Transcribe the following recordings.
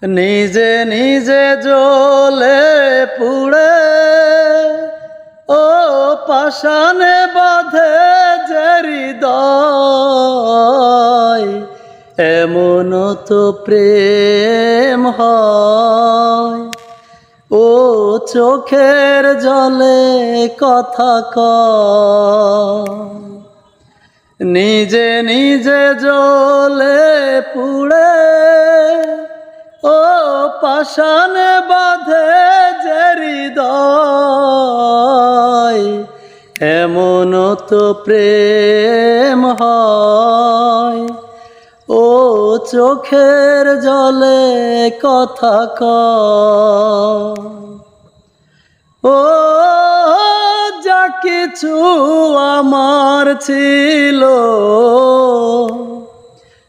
নিজে নিজে জ্বলে পুড়ে ও পাষাণে বাঁধে যে হৃদয়, এমন তো প্রেম হয়। ও চোখের জলে কথা কয়, নিজে নিজে জ্বলে পুড়ে ও পাষাণে বাঁধে যে হৃদয়, এমন তো প্রেম হয়। ও চোখের জলে কথা কয়, ও যা কিছু আমার ছিল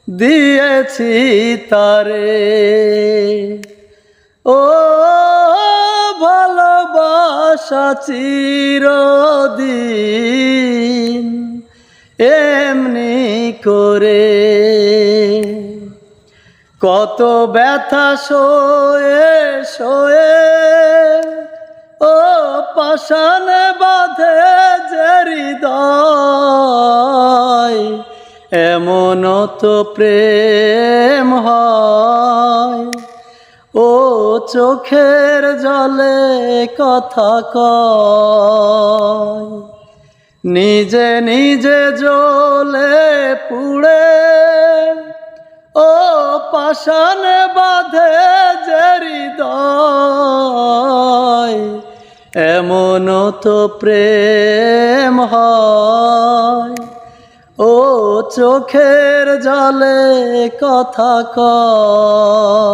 দিয়েছি তারে, ও ভালোবাসা চিরদিন এমনি করে। কত ব্যথা সয়ে সয়ে ও পাষাণে বাঁধে যে হৃদয়, এমন তো প্রেম হয়। ও চোখের জলে কথা কয়, নিজে নিজে জ্বলে পুড়ে ও পাষাণে বাঁধে যে হৃদয়, এমন তো প্রেম হয়। ও চোখের জলে কথা কয়।